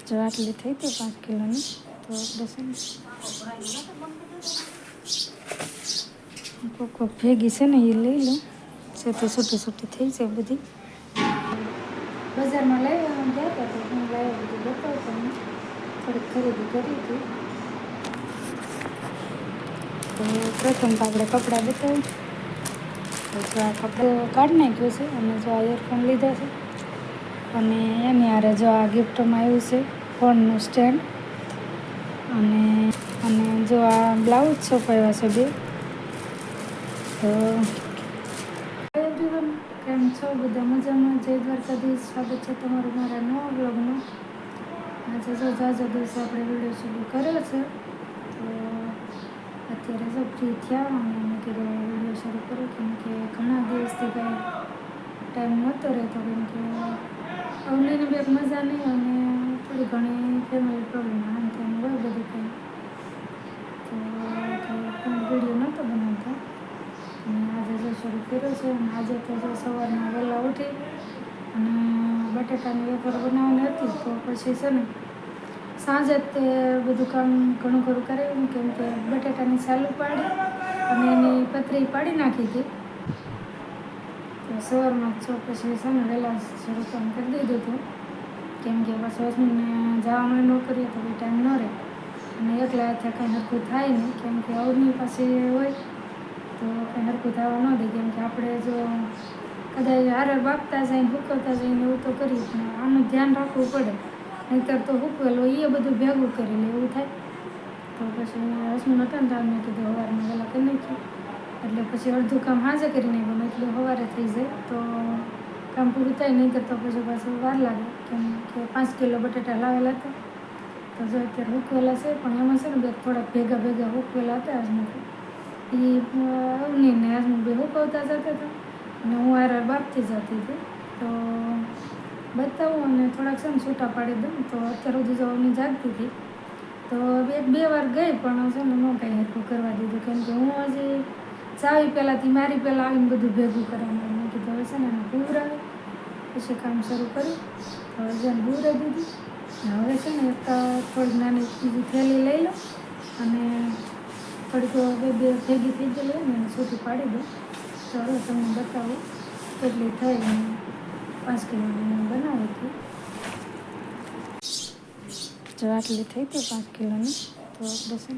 જો આટલી થઈ હતી 5 કિલોની. તો આપણે છે ને કોક ભેગી છે ને એ લઈ લો. છે તો છૂટી થઈ જાય બધી. બજારમાં લઈ ગયા હતા તો હું લાવી બધું બતાવું તમને. થોડીક ખરીદી કરી હતી. તો પ્રથમ તો આપણે કપડાં બતાવું. તો જો આ કપડું કાઢી નાખ્યું છે અને જો આ ઇયરફોન લીધા છે. અને એની હારે જો આ ગિફ્ટમાં આવ્યું છે ફોનનું સ્ટેન્ડ. અને જો આ બ્લાઉઝ છપાવ્યા છે 2. તો એવરીવન, કેમ છો બધા? મજામાં? જય દ્વારકાધીશ. સ્વાગત છે તમારું મારા નવા બ્લોગમાં. આજે જો જાજો દિવસે આપણે વિડીયો શરૂ કર્યો છે. તો અત્યારે જો ફ્રી થયા અને મેં કીધું વિડીયો શરૂ કર્યો, કેમ કે ઘણા દિવસથી કાંઈ ટાઈમ નહોતો રહેતો, કેમ કે અવનીને બી મજા નહીં અને થોડી ઘણી ફેમિલી પ્રોબ્લેમ આમ તેમ હોય બધું કંઈ. તો કંઈ વિડીયો નહોતો બનાવતા. અને આજે જો શરૂ કર્યો છે. અને આજે તો જો સવારમાં વહેલા ઉઠી અને બટેટાની વેફર બનાવવાની હતી. તો પછી છે ને સાંજે જ તે બધું કામ ઘણું ખરું કરાવ્યું, કેમ કે બટેટાની સાલું પાડી અને એની પતરી પાડી નાખી હતી. તો સવારમાં છો પછી છે ને વહેલા શરૂ કામ કરી દીધું હતું, કેમ કે પાછું હસબન્ડને જવાનું ન કરીએ તો કોઈ ટાઈમ ન રહે. અને એકલા હાથે કંઈ હરખું થાય નહીં, કેમ કે અવની પાસે હોય તો કંઈ હરખું થવા ન દે. કેમ કે આપણે જો કદાચ હારે બાફતા જઈને સૂકવતા જઈને એવું તો કરીએ, પણ આનું ધ્યાન રાખવું પડે. નહીંતર તો સૂકવેલો એ બધું ભેગું કરી લે એવું થાય. તો પછી હસબન્ડ હતા ને તો મેં કીધું સવારમાં વહેલા કરી નાખ્યું, એટલે પછી અડધું કામ સાંજે કરી નાખ્યું, એટલે સવારે થઈ જાય તો કામ પૂરું થાય. નહીંતર તો પછી પાછું વાર લાગે, કેમ કે 5 કિલો બટાટા લાવેલા હતા. તો જો અત્યારે સૂકવેલા છે, પણ એમાં છે ને થોડાક ભેગા સૂકવેલા હતા હસબન્ડ. એ અવનીને હસબન્ડ બે સૂકવતા જતા હતા અને હું હારે બાફતી જતી હતી. તો બતાવું અને થોડાક છે ને છૂટા પાડી દઉં. તો અત્યાર સુધી જો અવની જાગતી હતી તો 1-2 વાર ગઈ, પણ છે ને ન કાંઈ હરખું કરવા દીધું, કેમ કે હું હજી ચાવી પહેલાંથી મારી પહેલાં આવીને બધું ભેગું કરવાનું. મેં કીધું હવે છે ને એને પૂરાવી પછી કામ શરૂ કર્યું. તો હજને પૂરાવી દીધી. હવે છે ને એક થોડીક નાની બીજી થેલી લઈ લો અને થોડીક 2 ભેગી થઈ ગયેલી ને એને છૂટી પાડી દઉં. તો હવે તમને બતાવું કેટલી થઈ. 5 કિલોની બનાવી હતી. જો આટલી થઈ હતી 5 કિલોની. તો આપણે છે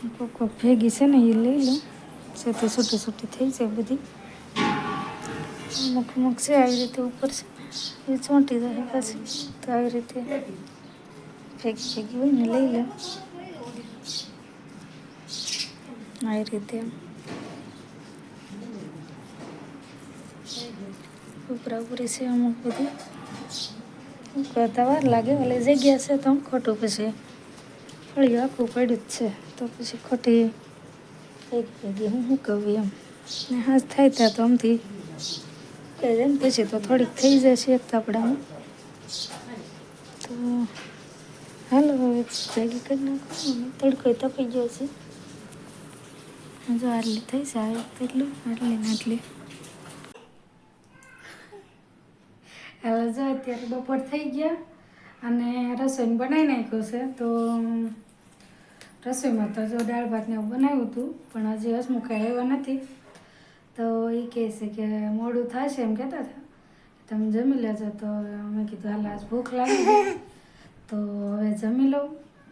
ને કોક ભેગી છે ને એ લઈ લો. છે તો છૂટી થઈ જાય બધી. અમુક છે આવી રીતે ઉપર છે ને એ ચોંટી જાય પાછી. તો આવી રીતે ભેગી હોય ને લઈ લો આવી રીતે. ઉપરી છે અમુક બધી કરતા વાર લાગે. ઓલી જગ્યા છે તો ખોટું પછી ફળિયું આખું પડ્યું જ છે. તો પછી ખોટી ભેગી હું કહું એમ. ને હાથ થાય ત્યાં તો આમથી કહી દે ને પછી તો થોડીક થઈ જાય છે એક તાપડામાં. તો હાલો હવે ભેગી કરી નાખો. તડકો તપી ગયો છે. જો આટલી થઈ જાય તેટલું આટલી. હવે જો અત્યારે બપોર થઈ ગયા અને રસોઈ બનાવી નાખ્યું છે. તો રસોઈમાં તો જો દાળ ભાતને એવું બનાવ્યું હતું, પણ હજી હસમુખ કાંઈ આવ્યા નથી. તો એ કહે છે કે મોડું થશે એમ કહેતા હતા, તમે જમી લેજો. તો મેં કીધું હાલ આજ ભૂખ લાગી ગઈ તો હવે જમી લઉં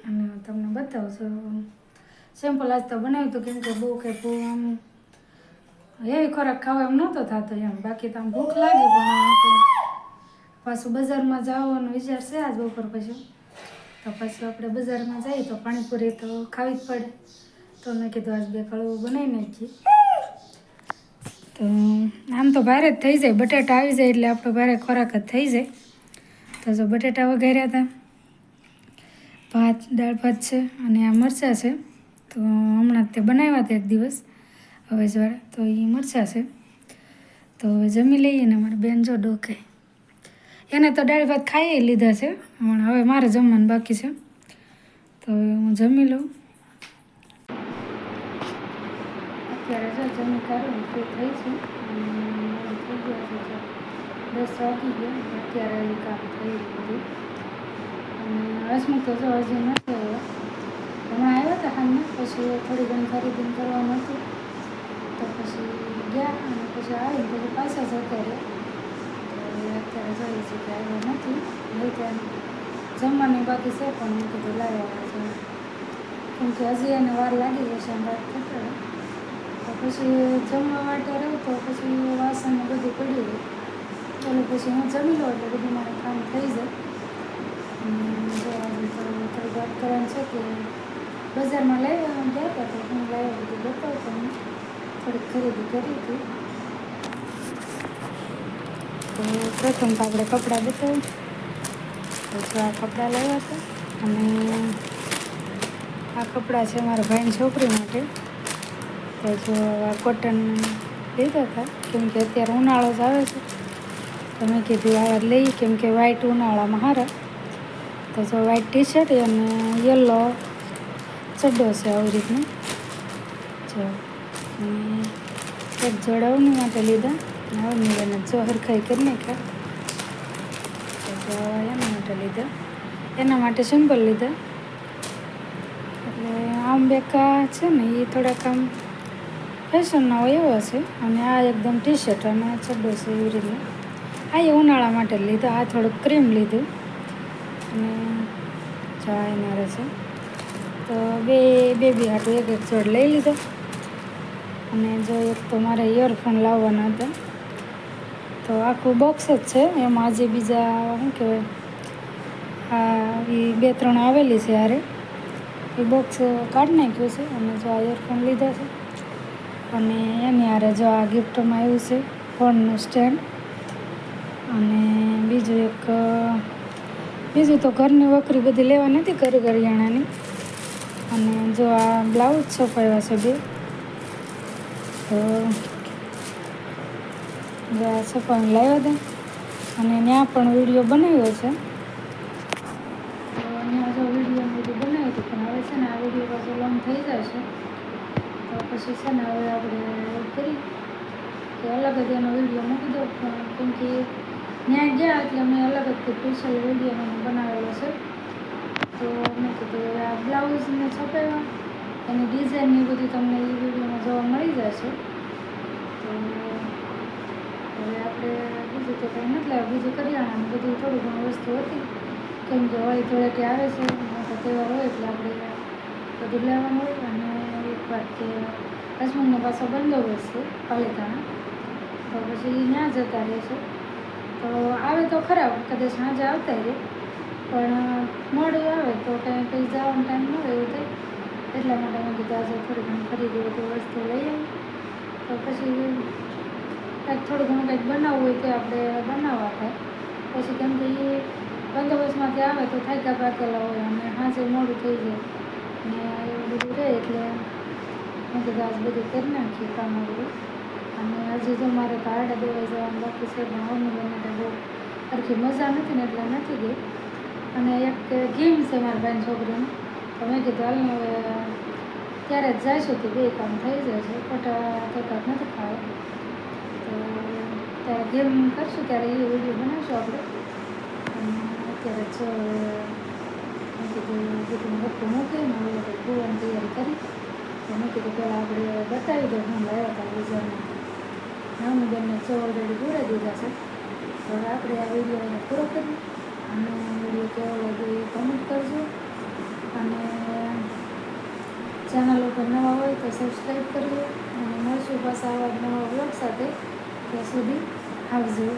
અને તમને બતાવું છું. સિમ્પલ આજ તો બનાવ્યું હતું, કેમ કે બહુ કંઈ આમ એવી ખોરાક ખાવા એમ નહોતો થતો એમ. બાકી તો આમ ભૂખ લાગી, પણ પાછું બજારમાં જવાનો વિચાર છે આજ બપોર પછી. તો પાછું આપણે બજારમાં જઈએ તો પાણીપુરી તો ખાવી જ પડે. તો મેં કીધું આજ 2 કળવું બનાવી નાખીએ. તો આમ તો ભારે જ થઈ જાય, બટાટા આવી જાય એટલે આપણો ભારે ખોરાક જ થઈ જાય. તો જો બટાટા વઘાર્યા હતા, દાળ ભાત છે અને આ મરચાં છે. તો હમણાં તે બનાવ્યા હતા એક દિવસ અવેજવાળા, તો એ મરચાં છે. તો હવે જમી લઈએ ને. મારી બેન જો ડોકે એને તો દાળ ભાત ખાઈ લીધા છે. હવે મારે જમવાનું બાકી છે. તો હું જમી લઉં. અત્યારે જો જમી કાઢું ફ્રી થઈ છું. થઈ ગયા છે 10 વાગી ગયા, અત્યારે એ કામ થઈ ગયું. અને હસમુખ તો જો હજી નથી આવ્યો. હમણાં આવ્યા હતા સાંજને, પછી થોડી ઘણી ખરીદી કરવાનું હતું તો પછી ગયા, અને પછી આવીને પછી પાછા જતા રહ્યા. તો અત્યારે જોઈએ છે કે આવ્યા નથી, નહીં ત્યાં જમવાની બાકી છે, પણ મેં કીધું લાવ્યા છે કેમ કે હજી એને વાર લાગી જશે એમ વાત થતા હોય. તો પછી જમવા માટે રહું તો પછી વાસણ બધું પડ્યું હોય, ચાલો પછી હું જમી લઉં એટલે બધું મારું કામ થઈ જાય. અને જો આજે તો થોડી વાત કરવાની છે કે બજારમાં લાવ્યા ગયા હતા, તો હું લાવ્યા બધું બતાવતો હું થોડીક ખરીદી કરી હતી. તો પ્રથમ તો આપણે કપડાં બતાવ્યું, તો જો આ કપડાં લાવ્યા હતા. અને આ કપડાં છે મારા ભાઈની છોકરી માટે. તો જો આ કોટન લીધા હતા, કેમ કે અત્યારે ઉનાળો જ આવે છે, તો મેં કીધું આવા લઈ, કેમ કે વ્હાઈટ ઉનાળામાં સારા. તો જો વ્હાઈટ ટી શર્ટ અને યલો ચડ્ડો છે આવી રીતનું જો. અને એક જોડા અવની માટે લીધા, અવની એને જો હરખાઈ કરી નાખ્યા. તો જો એના માટે લીધા, એના માટે સિમ્પલ લીધા. એટલે આમ બેકા છે ને એ થોડાક આમ ફેશનના હોય એવા છે, અને આ એકદમ ટી શર્ટ અને ચડ્ડો છે એવી રીતનું. આ એ ઉનાળા માટે લીધા. આ થોડુંક ક્રીમ લીધું, અને જો આ એના રહે છે. તો બેબી હાટું એક જોડ લઈ લીધો. અને જો એક તો મારે ઇયરફોન લાવવાના હતા, તો આખું બોક્સ જ છે, એમાં હજી બીજા શું કહેવાય આ એ 2-3 આવેલી છે હારે, એ બોક્સ કાઢી નાખ્યું છે. અને જો આ ઇયરફોન લીધા છે, અને એની હારે જો આ ગિફ્ટમાં આવ્યું છે ફોનનું સ્ટેન્ડ. અને બીજું તો ઘરની વકરી બધી લેવા નથી, કરિયાણાની. અને જો આ બ્લાઉઝ છપાવ્યા છે 2, તો જો આ છપાવીને લાવ્યા હતા. અને ત્યાં પણ વિડીયો બનાવ્યો છે, તો ત્યાં જો વિડીયો બધું બનાવ્યું હતું. પણ હવે છે ને આ વિડીયો પાછો લોંગ થઈ જશે, તો પછી છે ને હવે આપણે કરી કે અલગ જ એનો વિડીયો મૂકી દો. કેમ કે ત્યાં ગયા એટલે મેં અલગ જ સ્પેશિયલ વિડીયો મને બનાવેલો છે. તો મેં કીધું આ બ્લાઉઝને છપાવ્યા, એની ડિઝાઇન એ બધી તમને એ વિડીયોમાં જોવા મળી જશે. તો હવે આપણે બીજું તો કંઈ નથી લાવ્યું, બીજું કરિયાણાનું બધું થોડું ઘણું વસ્તુ હતી, કેમ કે હોળી ધૂળેટી આવે છે, મોટો તહેવાર હોય એટલે આપણે બધું લેવાનું હોય. અને એક વાત કે હસમુખનો પાછો બંદોબસ્ત છે પાલિતાણા, તો પછી ત્યાં જતા રહેશે. તો આવે તો ખરાબ, કદાચ સાંજે આવતા રહે, પણ મોડું આવે તો કંઈ જવાનો ટાઈમ ન હોય એવું થાય. એટલા માટે મેં કીધું આજે થોડી ઘણી ખરીદી બધી વસ્તુ લઈ આવી, તો પછી કંઈક થોડું ઘણું કંઈક બનાવવું હોય તો આપણે બનાવવા થાય. પછી કેમ કે એ બંદોબસ્તમાંથી આવે તો થાક્યા પાકેલા હોય, અને સાંજે મોડું થઈ જાય ને એવું બધું રહે, એટલે મેં કીધું આજ બધું કરી નાખીએ કામ આવ્યું. અને હજી તો મારે તો આડા દેવાઈ જવાનું બાકી છે, પણ અમુક એને બહુ સરખી મજા નથી ને એટલે નથી ગઈ. અને એક ગેમ છે મારા ભાઈની છોકરીને, તો મેં કીધું હાલને હવે ત્યારે જ જઈશું તો 2 કામ થઈ જશે, ખોટા ધક્કા નથી ખાવા. તો ત્યારે ગેમ કરશું ત્યારે એ વિડીયો બનાવીશું આપણે. અને અત્યારે જો મેં કીધું બધું વસ્તુ મૂકીને હવે ગોવાની તૈયારી કરી. તો મેં કીધું પહેલાં આપણે બતાવી દો હું લાવ્યા હતા બીજાને. નાની બેનને જો ઓલરેડી જોડાઈ દીધા છે. તો હવે આપણે આ વિડીયો પૂરો કરીએ, અને વિડીયો કેવો લાગ્યો એ કમેન્ટ કરજો. અને ચેનલ ઉપર નવા હોય તો સબસ્ક્રાઈબ કરજો, અને મળશું પાછા આવા નવા બ્લોગ સાથે. ત્યાં સુધી આવજો.